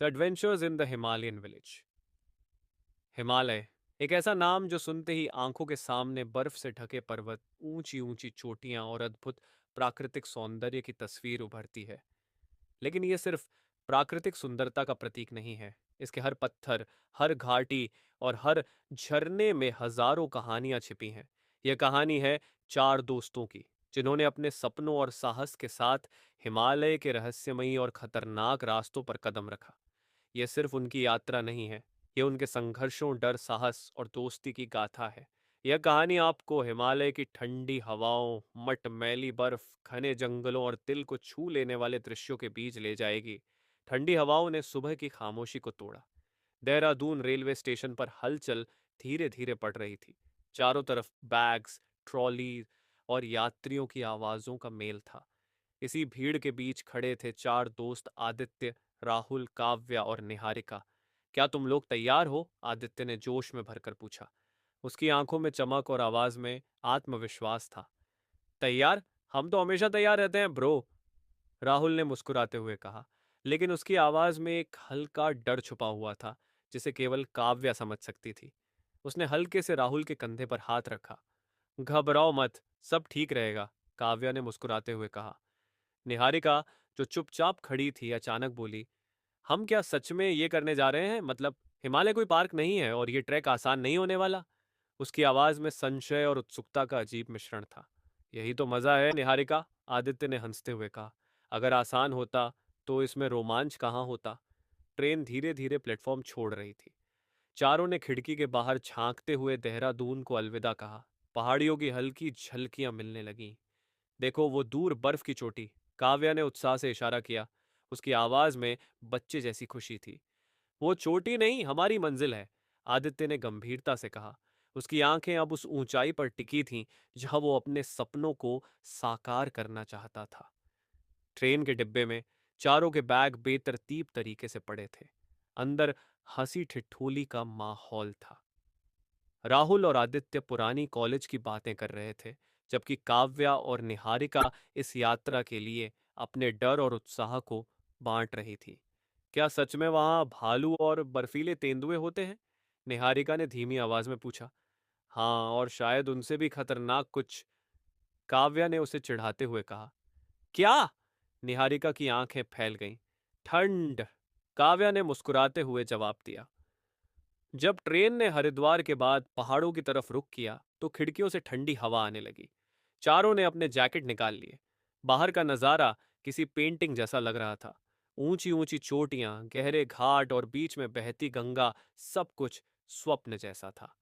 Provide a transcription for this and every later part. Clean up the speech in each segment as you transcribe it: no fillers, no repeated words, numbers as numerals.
The adventures in the Himalayan village. Himalaya एक ऐसा नाम जो सुनते ही आंखों के सामने बर्फ से ढके पर्वत, ऊंची ऊंची चोटियां और अद्भुत प्राकृतिक सौंदर्य की तस्वीर उभरती है। लेकिन यह सिर्फ प्राकृतिक सुंदरता का प्रतीक नहीं है। इसके हर पत्थर, हर घाटी और हर झरने में हजारों कहानियां छिपी हैं। यह कहानी है चार दोस्तों की, जिन्होंने अपने सपनों और साहस के साथ हिमालय के रहस्यमयी और खतरनाक रास्तों पर कदम रखा। यह सिर्फ उनकी यात्रा नहीं है, यह उनके संघर्षों, डर, साहस और दोस्ती की गाथा है। यह कहानी आपको हिमालय की ठंडी हवाओं, मटमैली बर्फ, घने जंगलों और दिल को छू लेने वाले दृश्यों के बीच ले जाएगी। ठंडी हवाओं ने सुबह की खामोशी को तोड़ा। देहरादून रेलवे स्टेशन पर हलचल धीरे धीरे पड़ रही थी। चारों तरफ बैग्स, ट्रॉली और यात्रियों की आवाजों का मेल था। इसी भीड़ के बीच खड़े थे चार दोस्त, आदित्य, राहुल, काव्या और निहारिका। क्या तुम लोग तैयार हो? आदित्य ने जोश में भरकर पूछा। उसकी आंखों में चमक और आवाज में आत्मविश्वास था। तैयार? हम तो हमेशा तैयार रहते हैं ब्रो, राहुल ने मुस्कुराते हुए कहा। लेकिन उसकी आवाज में एक हल्का डर छुपा हुआ था, जिसे केवल काव्या समझ सकती थी। उसने हल्के से राहुल के कंधे पर हाथ रखा। घबराओ मत, सब ठीक रहेगा, काव्या ने मुस्कुराते हुए कहा। निहारिका, जो चुपचाप खड़ी थी, अचानक बोली, हम क्या सच में ये करने जा रहे हैं? मतलब हिमालय कोई पार्क नहीं है और ये ट्रैक आसान नहीं होने वाला। उसकी आवाज में संशय और उत्सुकता का अजीब मिश्रण था। यही तो मजा है निहारिका, आदित्य ने हंसते हुए कहा। अगर आसान होता तो इसमें रोमांच कहाँ होता। ट्रेन धीरे धीरे प्लेटफॉर्म छोड़ रही थी। चारों ने खिड़की के बाहर झांकते हुए देहरादून को अलविदा कहा। पहाड़ियों की हल्की झलकियां मिलने लगीं। देखो वो दूर बर्फ की चोटी, काव्या ने उत्साह से इशारा किया। उसकी आवाज में बच्चे जैसी खुशी थी। वो चोटी नहीं, हमारी मंजिल है, आदित्य ने गंभीरता से कहा। उसकी आंखें अब उस ऊंचाई पर टिकी थीं जहां वो अपने सपनों को साकार करना चाहता था। ट्रेन के डिब्बे में चारों के बैग बेतरतीब तरीके से पड़े थे। अंदर हंसी ठिठोली का माहौल था। राहुल और आदित्य पुरानी कॉलेज की बातें कर रहे थे, जबकि काव्या और निहारिका इस यात्रा के लिए अपने डर और उत्साह को बांट रही थी। क्या सच में वहां भालू और बर्फीले तेंदुए होते हैं? निहारिका ने धीमी आवाज में पूछा। हाँ, और शायद उनसे भी खतरनाक कुछ, काव्या ने उसे चिढ़ाते हुए कहा। क्या? निहारिका की आंखें फैल गईं। ठंड, काव्या ने मुस्कुराते हुए जवाब दिया। जब ट्रेन ने हरिद्वार के बाद पहाड़ों की तरफ रुख किया तो खिड़कियों से ठंडी हवा आने लगी। चारों ने अपने जैकेट निकाल लिए। बाहर का नजारा किसी पेंटिंग जैसा लग रहा था। ऊंची ऊंची चोटियां, गहरे घाट और बीच में बहती गंगा, सब कुछ स्वप्न जैसा था।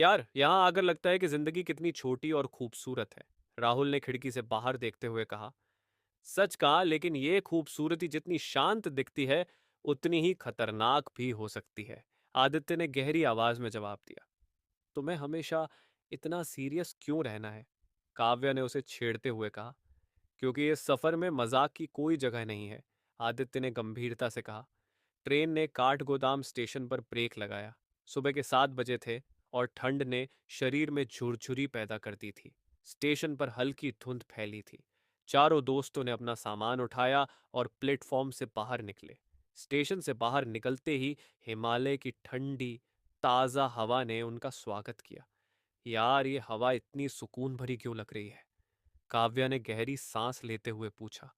यार, यहां आकर लगता है कि जिंदगी कितनी छोटी और खूबसूरत है, राहुल ने खिड़की से बाहर देखते हुए कहा। सच कहा, लेकिन ये खूबसूरती जितनी शांत दिखती है, उतनी ही खतरनाक भी हो सकती है, आदित्य ने गहरी आवाज में जवाब दिया। तुम्हें हमेशा इतना सीरियस क्यों रहना है? काव्या ने उसे छेड़ते हुए कहा। क्योंकि इस सफर में मजाक की कोई जगह नहीं है, आदित्य ने गंभीरता से कहा। ट्रेन ने काठगोदाम स्टेशन पर ब्रेक लगाया। सुबह के 7 बजे थे और ठंड ने शरीर में झुरझुरी पैदा कर दी थी। स्टेशन पर हल्की धुंध फैली थी। चारों दोस्तों ने अपना सामान उठाया और प्लेटफॉर्म से बाहर निकले। स्टेशन से बाहर निकलते ही हिमालय की ठंडी, ताज़ा हवा ने उनका स्वागत किया। यार, ये हवा इतनी सुकून भरी क्यों लग रही है? काव्या ने गहरी सांस लेते हुए पूछा।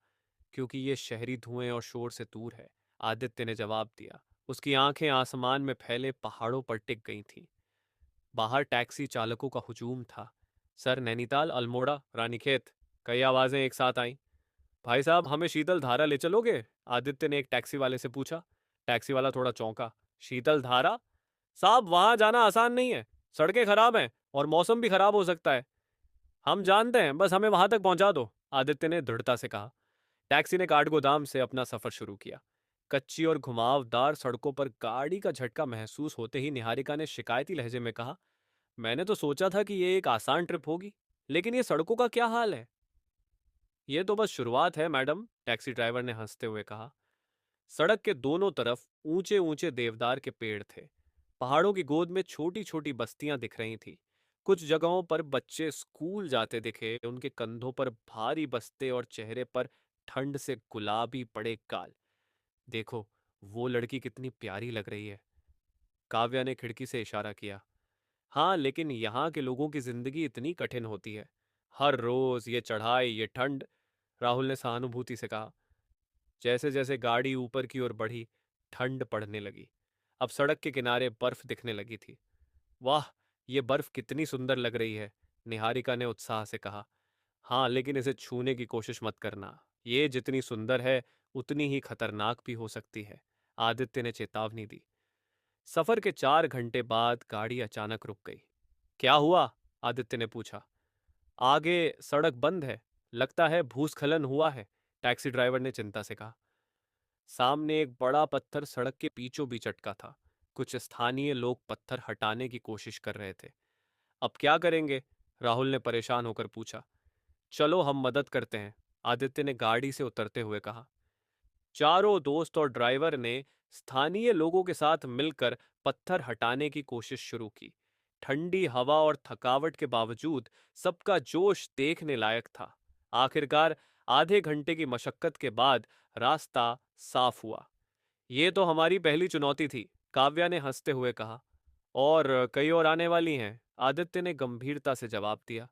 क्योंकि ये शहरी धुएं और शोर से दूर है, आदित्य ने जवाब दिया। उसकी आंखें आसमान में फैले पहाड़ों पर टिक गई थीं। बाहर टैक्सी चालकों का हुजूम था। सर, नैनीताल, अल्मोड़ा, रानीखेत, कई आवाजें एक साथ आईं। भाई साहब, हमें शीतल धारा ले चलोगे? आदित्य ने एक टैक्सी वाले से पूछा। टैक्सी वाला थोड़ा चौंका। शीतल धारा? साहब, वहां जाना आसान नहीं है, सड़कें खराब हैं और मौसम भी खराब हो सकता है। हम जानते हैं, बस हमें वहां तक पहुंचा दो, आदित्य ने दृढ़ता से कहा। टैक्सी ने काठगोदाम से अपना सफर शुरू किया। कच्ची और घुमावदार सड़कों पर गाड़ी का झटका महसूस होते ही निहारिका ने शिकायती लहजे में कहा, मैंने तो सोचा था कि ये एक आसान ट्रिप होगी, लेकिन ये सड़कों का क्या हाल है? ये तो बस शुरुआत है मैडम, टैक्सी ड्राइवर ने हंसते हुए कहा। सड़क के दोनों तरफ ऊंचे ऊंचे देवदार के पेड़ थे। पहाड़ों की गोद में छोटी छोटी बस्तियां दिख रही थी। कुछ जगहों पर बच्चे स्कूल जाते दिखे, उनके कंधों पर भारी बस्ते और चेहरे पर ठंड से गुलाबी पड़े गाल। देखो, वो लड़की कितनी प्यारी लग रही है। काव्या ने खिड़की से इशारा किया। हाँ, लेकिन यहाँ के लोगों की जिंदगी इतनी कठिन होती है। हर रोज ये चढ़ाई, ये ठंड। राहुल ने सहानुभूति से कहा। जैसे जैसे गाड़ी ऊपर की ओर बढ़ी, ठंड पड़ने लगी। अब सड़क के किनारे बर्फ दिखने लगी थी। वाह, ये बर्फ कितनी सुंदर लग रही है, निहारिका ने उत्साह से कहा। हाँ, लेकिन इसे छूने की कोशिश मत करना। ये जितनी सुंदर है, उतनी ही खतरनाक भी हो सकती है, आदित्य ने चेतावनी दी। सफर के 4 घंटे बाद गाड़ी अचानक रुक गई। क्या हुआ? आदित्य ने पूछा। आगे सड़क बंद है। लगता है भूस्खलन हुआ है, टैक्सी ड्राइवर ने चिंता से कहा। सामने एक बड़ा पत्थर सड़क के बीचों बीच अटका था। कुछ स्थानीय लोग पत्थर हटाने की कोशिश कर रहे थे। अब क्या करेंगे? राहुल ने परेशान होकर पूछा। चलो हम मदद करते हैं, आदित्य ने गाड़ी से उतरते हुए कहा। चारों दोस्त और ड्राइवर ने स्थानीय लोगों के साथ मिलकर पत्थर हटाने की कोशिश शुरू की। ठंडी हवा और थकावट के बावजूद सबका जोश देखने लायक था। आखिरकार आधे घंटे की मशक्कत के बाद रास्ता साफ हुआ। ये तो हमारी पहली चुनौती थी, काव्या ने हंसते हुए कहा। और कई और आने वाली हैं, आदित्य ने गंभीरता से जवाब दिया।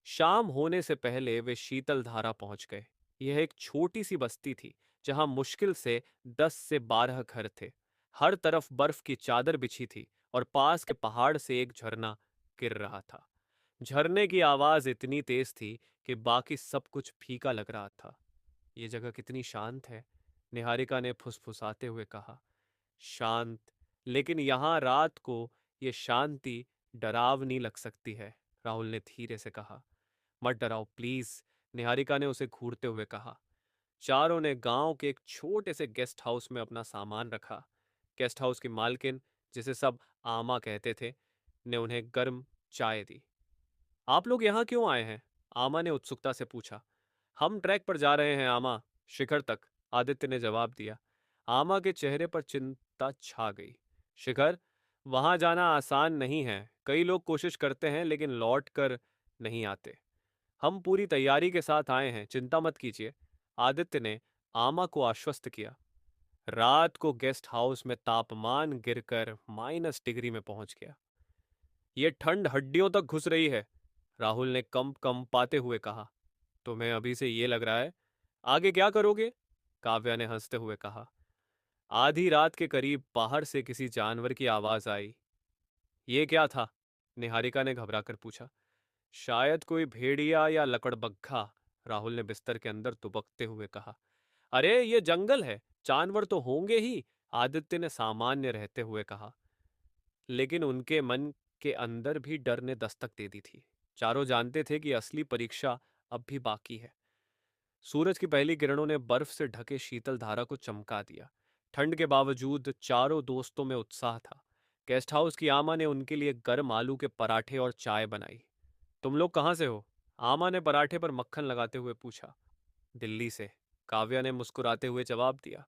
शाम होने से पहले वे शीतल धारा पहुंच गए। यह एक छोटी सी बस्ती थी, जहां मुश्किल से 10 से 12 घर थे। हर तरफ बर्फ की चादर बिछी थी और पास के पहाड़ से एक झरना गिर रहा था। झरने की आवाज इतनी तेज थी कि बाकी सब कुछ फीका लग रहा था। ये जगह कितनी शांत है, निहारिका ने फुसफुसाते हुए कहा। शांत, लेकिन यहाँ रात को ये शांति डरावनी लग सकती है, राहुल ने धीरे से कहा। मत डराओ प्लीज, निहारिका ने उसे घूरते हुए कहा। चारों ने गांव के एक छोटे से गेस्ट हाउस में अपना सामान रखा। गेस्ट हाउस की मालकिन, जिसे सब आमा कहते थे, ने उन्हें गर्म चाय दी। आप लोग यहाँ क्यों आए हैं? आमा ने उत्सुकता से पूछा। हम ट्रैक पर जा रहे हैं आमा, शिखर तक, आदित्य ने जवाब दिया। आमा के चेहरे पर चिंता छा गई। शिखर? वहां जाना आसान नहीं है। कई लोग कोशिश करते हैं लेकिन लौट कर नहीं आते। हम पूरी तैयारी के साथ आए हैं, चिंता मत कीजिए, आदित्य ने आमा को आश्वस्त किया। रात को गेस्ट हाउस में तापमान गिरकर -डिग्री में पहुंच गया। ये ठंड हड्डियों तक घुस रही है, राहुल ने कंप कंपाते हुए कहा। तुम्हें अभी से ये लग रहा है? आगे क्या करोगे? काव्या ने हंसते हुए कहा। आधी रात के करीब बाहर से किसी जानवर की आवाज आई। ये क्या था? निहारिका ने घबराकर पूछा। शायद कोई भेड़िया या लकड़बग्घा, राहुल ने बिस्तर के अंदर दुबकते हुए कहा। अरे ये जंगल है, जानवर तो होंगे ही, आदित्य ने सामान्य रहते हुए कहा। लेकिन उनके मन के अंदर भी डर ने दस्तक दे दी थी। चारों जानते थे कि असली परीक्षा अब भी बाकी है। सूरज की पहली किरणों ने बर्फ से ढके शीतल धारा को चमका दिया। ठंड के बावजूद चारों दोस्तों में उत्साह था। गेस्ट हाउस की आमा ने उनके लिए गर्म आलू के पराठे और चाय बनाई। तुम लोग कहाँ से हो? आमा ने पराठे पर मक्खन लगाते हुए पूछा। दिल्ली से, काव्या ने मुस्कुराते हुए जवाब दिया।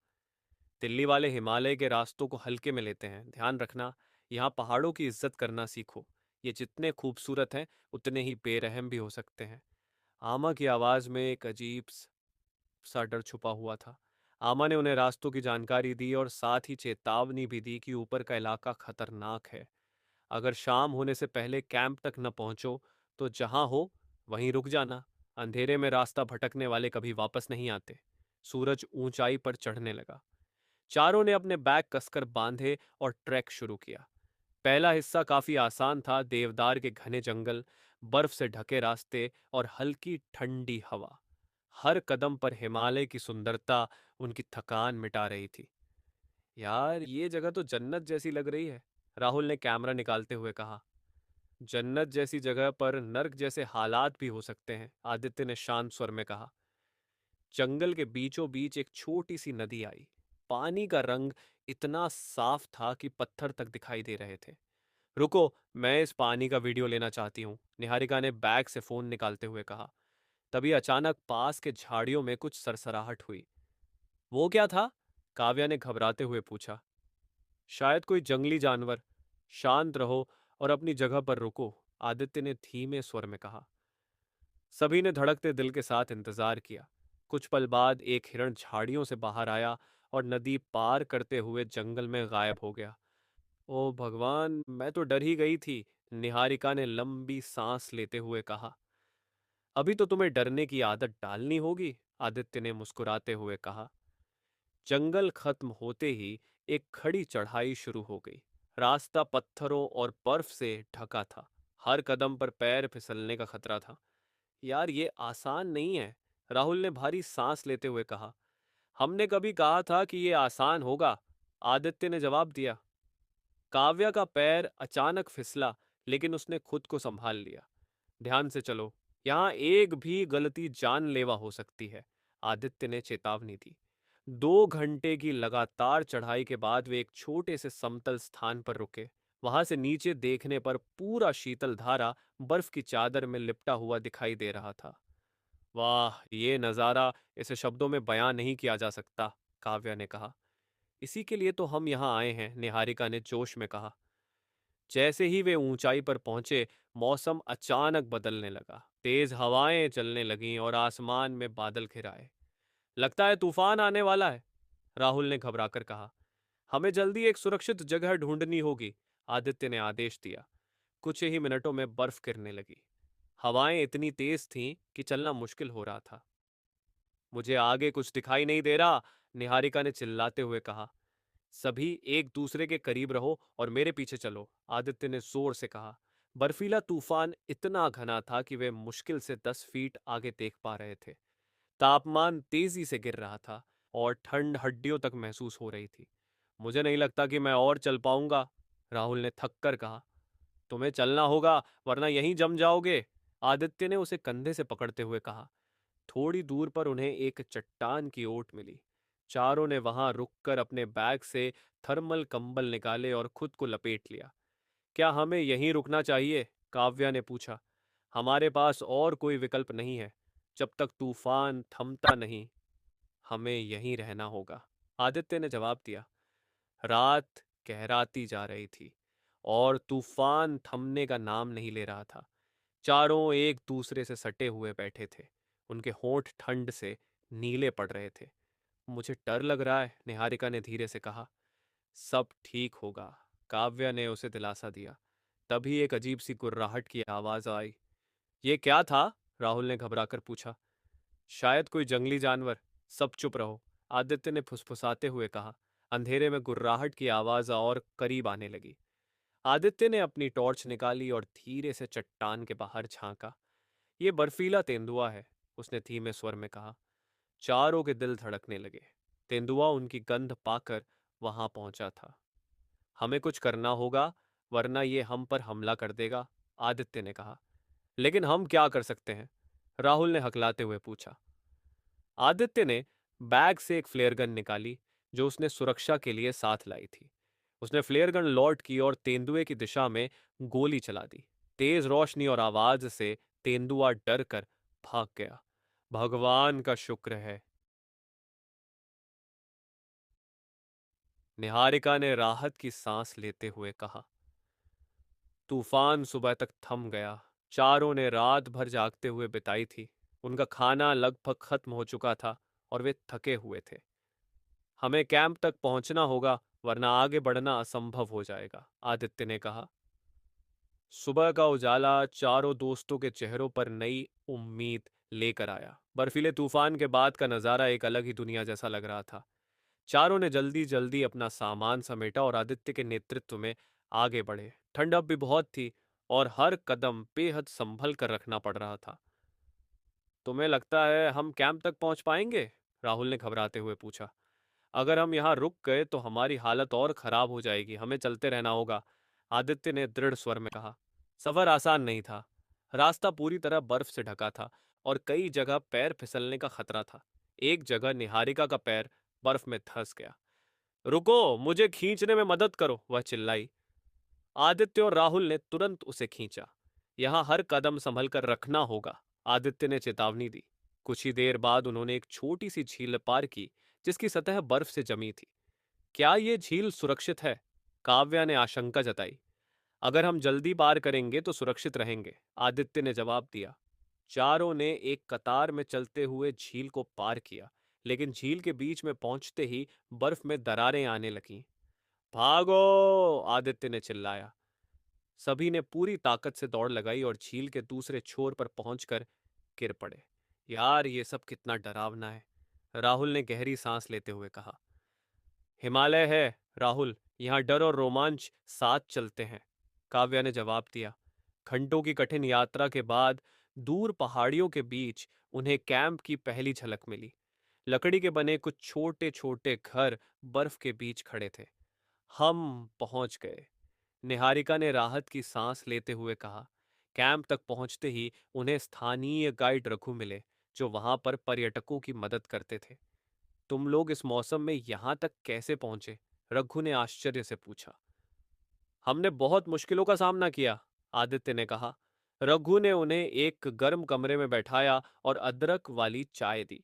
दिल्ली वाले हिमालय के रास्तों को हल्के में लेते हैं, ध्यान रखना। यहाँ पहाड़ों की इज्जत करना सीखो। ये जितने खूबसूरत हैं, उतने ही बेरहम भी हो सकते हैं। आमा की आवाज में एक अजीब सा डर छुपा हुआ था। आमा ने उन्हें रास्तों की जानकारी दी और साथ ही चेतावनी भी दी कि ऊपर का इलाका खतरनाक है। अगर शाम होने से पहले कैंप तक न पहुंचो तो जहां हो वहीं रुक जाना। अंधेरे में रास्ता भटकने वाले कभी वापस नहीं आते। सूरज ऊंचाई पर चढ़ने लगा। चारों ने अपने बैग कसकर बांधे और ट्रैक शुरू किया। पहला हिस्सा काफी आसान था, देवदार के घने जंगल, बर्फ से ढके रास्ते और हल्की ठंडी हवा। हर कदम पर हिमालय की सुंदरता उनकी थकान मिटा रही थी। यार ये जगह तो जन्नत जैसी लग रही है, राहुल ने कैमरा निकालते हुए कहा। जन्नत जैसी जगह पर नर्क जैसे हालात भी हो सकते हैं, आदित्य ने शांत स्वर में कहा। जंगल के बीचों बीच एक छोटी सी नदी आई। पानी का रंग इतना साफ था कि पत्थर तक दिखाई दे रहे थे। रुको, मैं इस पानी का वीडियो लेना चाहती हूँ, निहारिका ने बैग से फोन निकालते हुए कहा। तभी अचानक पास के झाड़ियों में कुछ सरसराहट हुई। वो क्या था? काव्या ने घबराते हुए पूछा। शायद कोई जंगली जानवर। शांत रहो और अपनी जगह पर रुको, आदित्य ने धीमे स्वर में कहा। सभी ने धड़कते दिल के साथ इंतजार किया। कुछ पल बाद एक हिरण झाड़ियों से बाहर आया और नदी पार करते हुए जंगल में गायब हो गया। ओ भगवान, मैं तो डर ही गई थी, निहारिका ने लंबी सांस लेते हुए कहा। अभी तो तुम्हें डरने की आदत डालनी होगी, आदित्य ने मुस्कुराते हुए कहा। जंगल खत्म होते ही एक खड़ी चढ़ाई शुरू हो गई। रास्ता पत्थरों और बर्फ से ढका था। हर कदम पर पैर फिसलने का खतरा था। यार, ये आसान नहीं है, राहुल ने भारी सांस लेते हुए कहा। हमने कभी कहा था कि ये आसान होगा, आदित्य ने जवाब दिया। काव्या का पैर अचानक फिसला, लेकिन उसने खुद को संभाल लिया। ध्यान से चलो, यहाँ एक भी गलती जानलेवा हो सकती है, आदित्य ने चेतावनी दी। 2 घंटे की लगातार चढ़ाई के बाद वे एक छोटे से समतल स्थान पर रुके। वहां से नीचे देखने पर पूरा शीतल धारा बर्फ की चादर में लिपटा हुआ दिखाई दे रहा था। वाह, ये नज़ारा इसे शब्दों में बयां नहीं किया जा सकता, काव्या ने कहा। इसी के लिए तो हम यहाँ आए हैं, निहारिका ने जोश में कहा। जैसे ही वे ऊंचाई पर पहुंचे, मौसम अचानक बदलने लगा। तेज हवाएं चलने लगीं और आसमान में बादल घिर आए। लगता है तूफान आने वाला है, राहुल ने घबराकर कहा। हमें जल्दी एक सुरक्षित जगह ढूंढनी होगी, आदित्य ने आदेश दिया। कुछ ही मिनटों में बर्फ गिरने लगी। हवाएं इतनी तेज थीं कि चलना मुश्किल हो रहा था। मुझे आगे कुछ दिखाई नहीं दे रहा, निहारिका ने चिल्लाते हुए कहा। सभी एक दूसरे के करीब रहो और मेरे पीछे चलो, आदित्य ने जोर से कहा। बर्फीला तूफान इतना घना था कि वे मुश्किल से 10 फीट आगे देख पा रहे थे। तापमान तेजी से गिर रहा था और ठंड हड्डियों तक महसूस हो रही थी। मुझे नहीं लगता कि मैं और चल पाऊंगा, राहुल ने थक कर कहा। तुम्हें चलना होगा, वरना यहीं जम जाओगे, आदित्य ने उसे कंधे से पकड़ते हुए कहा। थोड़ी दूर पर उन्हें एक चट्टान की ओट मिली। चारों ने वहां रुककर अपने बैग से थर्मल कंबल निकाले और खुद को लपेट लिया। क्या हमें यहीं रुकना चाहिए, काव्या ने पूछा। हमारे पास और कोई विकल्प नहीं है। जब तक तूफान थमता नहीं, हमें यहीं रहना होगा, आदित्य ने जवाब दिया। रात गहराती जा रही थी और तूफान थमने का नाम नहीं ले रहा था। चारों एक दूसरे से सटे हुए बैठे थे। उनके होंठ ठंड से नीले पड़ रहे थे। मुझे डर लग रहा है, निहारिका ने धीरे से कहा। सब ठीक होगा, काव्या ने उसे दिलासा दिया। तभी एक अजीब सी गुर्राहट की आवाज आई। ये क्या था, राहुल ने घबराकर पूछा। शायद कोई जंगली जानवर, सब चुप रहो, आदित्य ने फुसफुसाते हुए कहा। अंधेरे में गुर्राहट की आवाज और करीब आने लगी। आदित्य ने अपनी टॉर्च निकाली और धीरे से चट्टान के बाहर झांका। ये बर्फीला तेंदुआ है, उसने धीमे स्वर में कहा। चारों के दिल धड़कने लगे। तेंदुआ उनकी गंध पाकर वहां पहुंचा था। हमें कुछ करना होगा, वरना ये हम पर हमला कर देगा, आदित्य ने कहा। लेकिन हम क्या कर सकते हैं, राहुल ने हकलाते हुए पूछा। आदित्य ने बैग से एक फ्लेयर गन निकाली, जो उसने सुरक्षा के लिए साथ लाई थी। उसने फ्लेयर गन लॉड की और तेंदुए की दिशा में गोली चला दी। तेज रोशनी और आवाज से तेंदुआ डर कर भाग गया। भगवान का शुक्र है, निहारिका ने राहत की सांस लेते हुए कहा। तूफान सुबह तक थम गया। चारों ने रात भर जागते हुए बिताई थी। उनका खाना लगभग खत्म हो चुका था और वे थके हुए थे। हमें कैंप तक पहुंचना होगा, वरना आगे बढ़ना असंभव हो जाएगा, आदित्य ने कहा। सुबह का उजाला चारों दोस्तों के चेहरों पर नई उम्मीद लेकर आया। बर्फीले तूफान के बाद का नजारा एक अलग ही दुनिया जैसा लग रहा था। चारों ने जल्दी जल्दी अपना सामान समेटा और आदित्य के नेतृत्व में आगे बढ़े। ठंड अब भी बहुत थी और हर कदम बेहद संभल कर रखना पड़ रहा था। तुम्हें लगता है हम कैंप तक पहुंच पाएंगे, राहुल ने घबराते हुए पूछा। अगर हम यहाँ रुक गए तो हमारी हालत और खराब हो जाएगी, हमें चलते रहना होगा, आदित्य ने दृढ़ स्वर में कहा। सफर आसान नहीं था। रास्ता पूरी तरह बर्फ से ढका था और कई जगह पैर फिसलने का खतरा था। एक जगह निहारिका का पैर बर्फ में धंस गया। रुको, मुझे खींचने में मदद करो, वह चिल्लाई। आदित्य और राहुल ने तुरंत उसे खींचा। यहाँ हर कदम संभल कर रखना होगा, आदित्य ने चेतावनी दी। कुछ ही देर बाद उन्होंने एक छोटी सी झील पार की, जिसकी सतह बर्फ से जमी थी। क्या ये झील सुरक्षित है, काव्या ने आशंका जताई। अगर हम जल्दी पार करेंगे तो सुरक्षित रहेंगे, आदित्य ने जवाब दिया। चारों ने एक कतार में चलते हुए झील को पार किया। लेकिन झील के बीच में पहुंचते ही बर्फ में दरारें आने लगीं। भागो! आदित्य ने चिल्लाया। सभी ने पूरी ताकत से दौड़ लगाई और झील के दूसरे छोर पर पहुंचकर गिर पड़े। यार, ये सब कितना डरावना है, राहुल ने गहरी सांस लेते हुए कहा। हिमालय है राहुल, यहाँ डर और रोमांच साथ चलते हैं, काव्या ने जवाब दिया। घंटों की कठिन यात्रा के बाद दूर पहाड़ियों के बीच उन्हें कैंप की पहली झलक मिली। लकड़ी के बने कुछ छोटे छोटे घर बर्फ के बीच खड़े थे। हम पहुंच गए, निहारिका ने राहत की सांस लेते हुए कहा। कैंप तक पहुंचते ही उन्हें स्थानीय गाइड रघु मिले, जो वहां पर पर्यटकों की मदद करते थे। तुम लोग इस मौसम में यहां तक कैसे पहुंचे? रघु ने आश्चर्य से पूछा। हमने बहुत मुश्किलों का सामना किया, आदित्य ने कहा। रघु ने उन्हें एक गर्म कमरे में बैठाया और अदरक वाली चाय दी।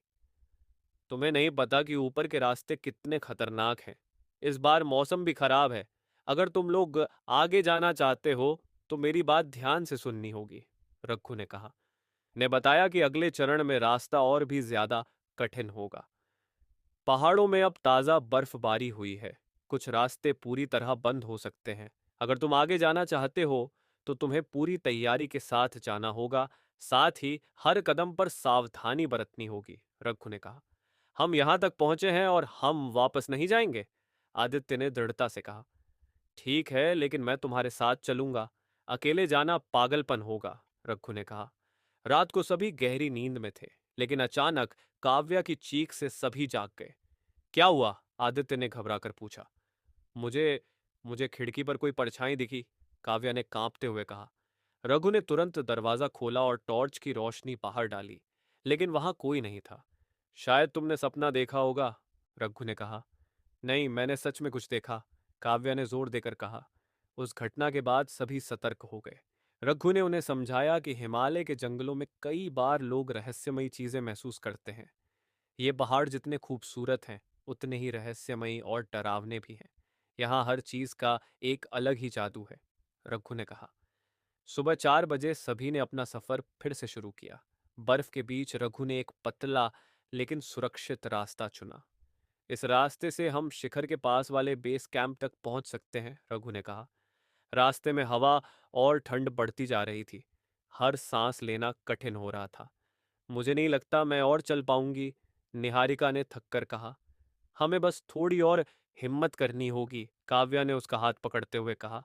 तुम्हें नहीं पता कि ऊपर के रास्ते कितने खतरनाक हैं। इस बार मौसम भी खराब है। अगर तुम लोग आगे जाना चाहते हो तो मेरी बात ध्यान से सुननी होगी, रघु ने कहा। ने बताया कि अगले चरण में रास्ता और भी ज्यादा कठिन होगा। पहाड़ों में अब ताज़ा बर्फबारी हुई है, कुछ रास्ते पूरी तरह बंद हो सकते हैं। अगर तुम आगे जाना चाहते हो तो तुम्हें पूरी तैयारी के साथ जाना होगा, साथ ही हर कदम पर सावधानी बरतनी होगी, रघु ने कहा। हम यहां तक पहुंचे हैं और हम वापस नहीं जाएंगे, आदित्य ने दृढ़ता से कहा। ठीक है, लेकिन मैं तुम्हारे साथ चलूंगा। अकेले जाना पागलपन होगा, रघु ने कहा। रात को सभी गहरी नींद में थे, लेकिन अचानक काव्या की चीख से सभी जाग गए। क्या हुआ? आदित्य ने घबराकर पूछा। मुझे मुझे खिड़की पर कोई परछाई दिखी, काव्या ने कांपते हुए कहा। रघु ने तुरंत दरवाजा खोला और टॉर्च की रोशनी बाहर डाली, लेकिन वहां कोई नहीं था। शायद तुमने सपना देखा होगा, रघु ने कहा। नहीं, मैंने सच में कुछ देखा, काव्या ने जोर देकर कहा। उस घटना के बाद सभी सतर्क हो गए। रघु ने उन्हें समझाया कि हिमालय के जंगलों में कई बार लोग रहस्यमयी चीजें महसूस करते हैं। ये पहाड़ जितने खूबसूरत हैं, उतने ही रहस्यमयी और डरावने भी हैं। यहाँ हर चीज का एक अलग ही जादू है, रघु ने कहा। सुबह 4 बजे सभी ने अपना सफर फिर से शुरू किया। बर्फ के बीच रघु ने एक पतला लेकिन सुरक्षित रास्ता चुना। इस रास्ते से हम शिखर के पास वाले बेस कैंप तक पहुंच सकते हैं, रघु ने कहा। रास्ते में हवा और ठंड बढ़ती जा रही थी। हर सांस लेना कठिन हो रहा था। मुझे नहीं लगता मैं और चल पाऊंगी, निहारिका ने थककर कहा। हमें बस थोड़ी और हिम्मत करनी होगी, काव्या ने उसका हाथ पकड़ते हुए कहा।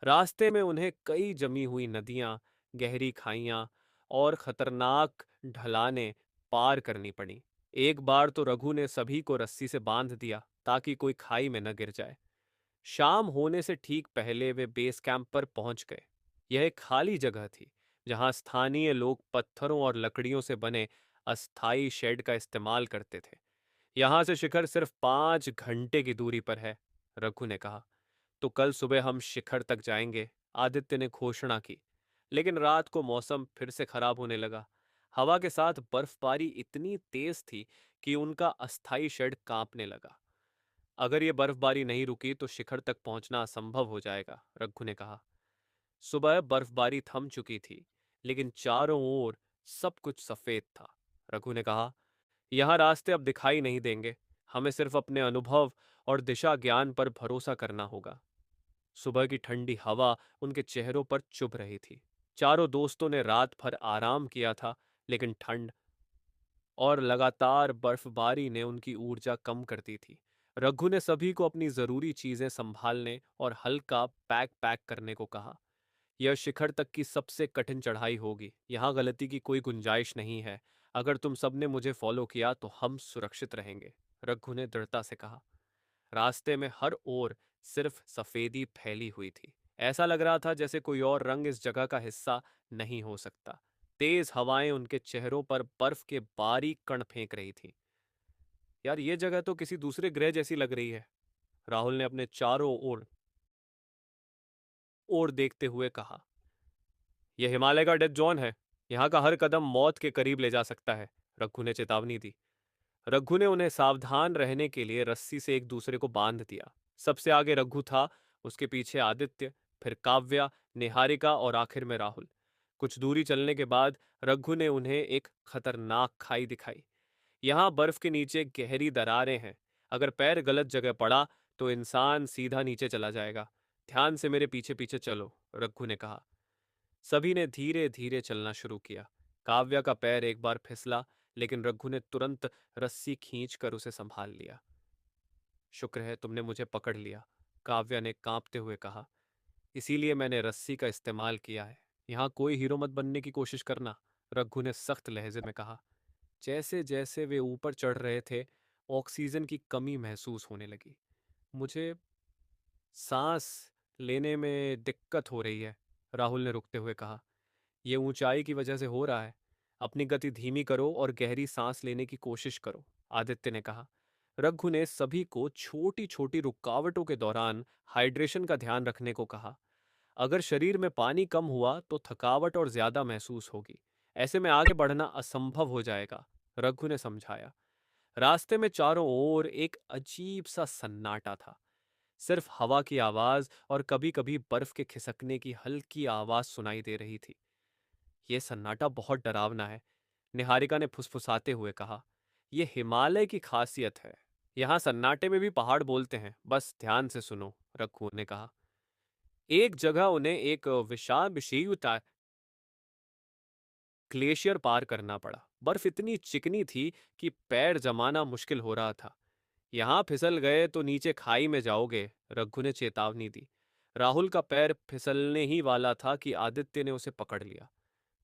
रास्ते में उन्हें कई जमी हुई नदियां, गहरी खाइयां और खतरनाक ढलानें पार करनी पड़ी। एक बार तो रघु ने सभी को रस्सी से बांध दिया ताकि कोई खाई में न गिर जाए। शाम होने से ठीक पहले वे बेस कैंप पर पहुंच गए। यह एक खाली जगह थी, जहां स्थानीय लोग पत्थरों और लकड़ियों से बने अस्थायी शेड का इस्तेमाल करते थे। यहां से शिखर सिर्फ 5 घंटे की दूरी पर है, रघु ने कहा। तो कल सुबह हम शिखर तक जाएंगे, आदित्य ने घोषणा की। लेकिन रात को मौसम फिर से खराब होने लगा। हवा के साथ बर्फबारी इतनी तेज थी कि उनका अस्थायी शेड कांपने लगा। अगर ये बर्फबारी नहीं रुकी तो शिखर तक पहुंचना असंभव हो जाएगा, रघु ने कहा। सुबह बर्फबारी थम चुकी थी, लेकिन चारों ओर सब कुछ सफेद था। रघु ने कहा, यहाँ रास्ते अब दिखाई नहीं देंगे। हमें सिर्फ अपने अनुभव और दिशा ज्ञान पर भरोसा करना होगा। सुबह की ठंडी हवा उनके चेहरों पर चुभ रही थी। चारों दोस्तों ने रात भर आराम किया था, लेकिन ठंड और लगातार बर्फबारी ने उनकी ऊर्जा कम कर दी थी। रघु ने सभी को अपनी जरूरी चीजें संभालने और हल्का पैक करने को कहा। यह शिखर तक की सबसे कठिन चढ़ाई होगी। यहाँ गलती की कोई गुंजाइश नहीं है। अगर तुम सबने मुझे फॉलो किया तो हम सुरक्षित रहेंगे, रघु ने दृढ़ता से कहा। रास्ते में हर ओर सिर्फ सफेदी फैली हुई थी। ऐसा लग रहा था जैसे कोई और रंग इस जगह का हिस्सा नहीं हो सकता। तेज हवाएं उनके चेहरों पर बर्फ के बारीक कण फेंक रही थी। यार, ये जगह तो किसी दूसरे ग्रह जैसी लग रही है, राहुल ने अपने चारों ओर देखते हुए कहा। यह हिमालय का डेथ जोन है। यहाँ का हर कदम मौत के करीब ले जा सकता है, रघु ने चेतावनी दी। रघु ने उन्हें सावधान रहने के लिए रस्सी से एक दूसरे को बांध दिया। सबसे आगे रघु था, उसके पीछे आदित्य, फिर काव्या, निहारिका और आखिर में राहुल। कुछ दूरी चलने के बाद रघु ने उन्हें एक खतरनाक खाई दिखाई। यहाँ बर्फ के नीचे गहरी दरारें हैं। अगर पैर गलत जगह पड़ा तो इंसान सीधा नीचे चला जाएगा। ध्यान से मेरे पीछे पीछे चलो, रघु ने कहा। सभी ने धीरे धीरे चलना शुरू किया। काव्या का पैर एक बार फिसला, लेकिन रघु ने तुरंत रस्सी खींचकर उसे संभाल लिया। शुक्र है तुमने मुझे पकड़ लिया, काव्या ने कांपते हुए कहा। इसीलिए मैंने रस्सी का इस्तेमाल किया है। यहाँ कोई हीरो मत बनने की कोशिश करना, रघु ने सख्त लहजे में कहा। जैसे जैसे वे ऊपर चढ़ रहे थे, ऑक्सीजन की कमी महसूस होने लगी। मुझे सांस लेने में दिक्कत हो रही है, राहुल ने रुकते हुए कहा। यह ऊंचाई की वजह से हो रहा है। अपनी गति धीमी करो और गहरी सांस लेने की कोशिश करो, आदित्य ने कहा। रघु ने सभी को छोटी छोटी रुकावटों के दौरान हाइड्रेशन का ध्यान रखने को कहा। अगर शरीर में पानी कम हुआ तो थकावट और ज्यादा महसूस होगी। ऐसे में आगे बढ़ना असंभव हो जाएगा, रघु ने समझाया। रास्ते में चारों ओर एक अजीब सा सन्नाटा था। सिर्फ हवा की आवाज और कभी कभी बर्फ के खिसकने की हल्की आवाज सुनाई दे रही थी। यह सन्नाटा बहुत डरावना है, निहारिका ने फुसफुसाते हुए कहा। यह हिमालय की खासियत है। यहाँ सन्नाटे में भी पहाड़ बोलते हैं, बस ध्यान से सुनो, रघु ने कहा। एक जगह उन्हें एक विशाल विषीय ग्लेशियर पार करना पड़ा। बर्फ इतनी चिकनी थी कि पैर जमाना मुश्किल हो रहा था। यहां फिसल गए तो नीचे खाई में जाओगे, रघु ने चेतावनी दी। राहुल का पैर फिसलने ही वाला था कि आदित्य ने उसे पकड़ लिया।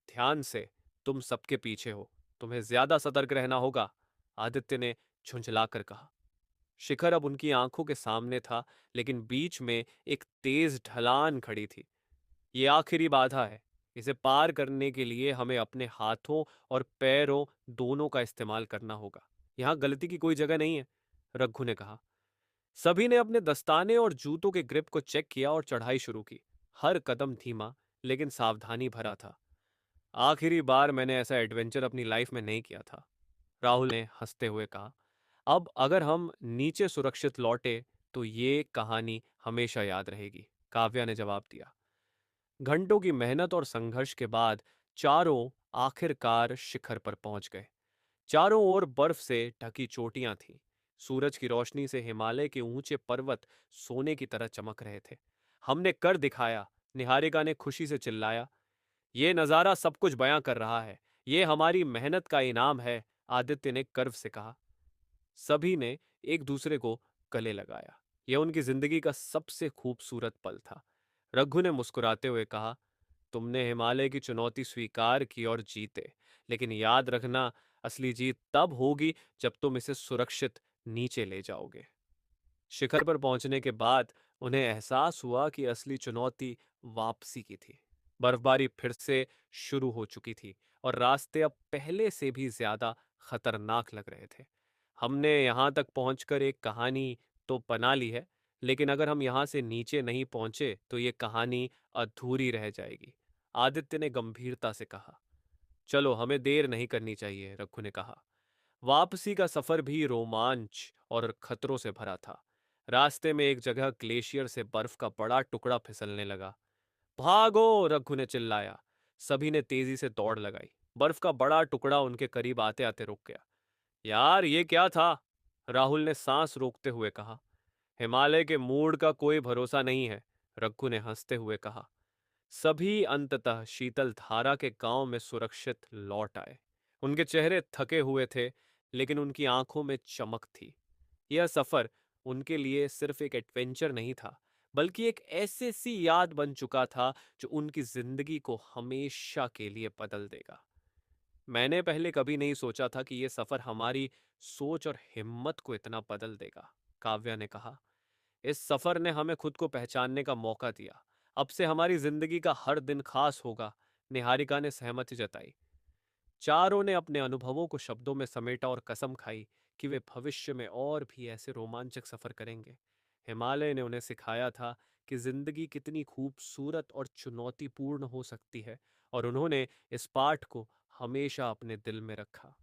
ध्यान से, तुम सबके पीछे हो, तुम्हें ज्यादा सतर्क रहना होगा, आदित्य ने झुंझलाकर कहा। शिखर अब उनकी आंखों के सामने था, लेकिन बीच में एक तेज ढलान खड़ी थी। ये आखिरी बाधा है। इसे पार करने के लिए हमें अपने हाथों और पैरों दोनों का इस्तेमाल करना होगा। यहां गलती की कोई जगह नहीं है, रघु ने कहा। सभी ने अपने दस्ताने और जूतों के ग्रिप को चेक किया और चढ़ाई शुरू की। हर कदम धीमा लेकिन सावधानी भरा था। आखिरी बार मैंने ऐसा एडवेंचर अपनी लाइफ में नहीं किया था, राहुल ने हंसते हुए कहा। अब अगर हम नीचे सुरक्षित लौटे तो ये कहानी हमेशा याद रहेगी, काव्या ने जवाब दिया। घंटों की मेहनत और संघर्ष के बाद चारों आखिरकार शिखर पर पहुंच गए। चारों ओर बर्फ से ढकी चोटियां थीं। सूरज की रोशनी से हिमालय के ऊंचे पर्वत सोने की तरह चमक रहे थे। हमने कर दिखाया, निहारिका ने खुशी से चिल्लाया। ये नज़ारा सब कुछ बयां कर रहा है। ये हमारी मेहनत का इनाम है, आदित्य ने गर्व से कहा। सभी ने एक दूसरे को गले लगाया। यह उनकी जिंदगी का सबसे खूबसूरत पल था। रघु ने मुस्कुराते हुए कहा, तुमने हिमालय की चुनौती स्वीकार की और जीते, लेकिन याद रखना, असली जीत तब होगी जब तुम इसे सुरक्षित नीचे ले जाओगे। शिखर पर पहुंचने के बाद उन्हें एहसास हुआ कि असली चुनौती वापसी की थी। बर्फबारी फिर से शुरू हो चुकी थी और रास्ते अब पहले से भी ज्यादा खतरनाक लग रहे थे। हमने यहां तक पहुंचकर एक कहानी तो बना ली है, लेकिन अगर हम यहां से नीचे नहीं पहुंचे तो ये कहानी अधूरी रह जाएगी, आदित्य ने गंभीरता से कहा। चलो, हमें देर नहीं करनी चाहिए, रघु ने कहा। वापसी का सफर भी रोमांच और खतरों से भरा था। रास्ते में एक जगह ग्लेशियर से बर्फ का बड़ा टुकड़ा फिसलने लगा। भागो, रघु ने चिल्लाया। सभी ने तेजी से दौड़ लगाई। बर्फ का बड़ा टुकड़ा उनके करीब आते आते रुक गया। यार, ये क्या था? राहुल ने सांस रोकते हुए कहा। हिमालय के मूड का कोई भरोसा नहीं है, रघु ने हंसते हुए कहा। सभी अंततः शीतल धारा के गांव में सुरक्षित लौट आए। उनके चेहरे थके हुए थे, लेकिन उनकी आंखों में चमक थी। यह सफर उनके लिए सिर्फ एक एडवेंचर नहीं था, बल्कि एक ऐसी सी याद बन चुका था जो उनकी जिंदगी को हमेशा के लिए बदल देगा। मैंने पहले कभी नहीं सोचा था कि यह सफर हमारी सोच और हिम्मत को इतना बदल देगा, काव्या ने कहा। इस सफर ने हमें खुद को पहचानने का मौका दिया। अब से हमारी जिंदगी का हर दिन खास होगा, निहारिका ने सहमति जताई। चारों ने अपने अनुभवों को शब्दों में समेटा और कसम खाई कि वे भविष्य में और भी ऐसे रोमांचक सफर करेंगे। हिमालय ने उन्हें सिखाया था कि जिंदगी कितनी खूबसूरत और चुनौतीपूर्ण हो सकती है, और उन्होंने इस पाठ को हमेशा अपने दिल में रखा।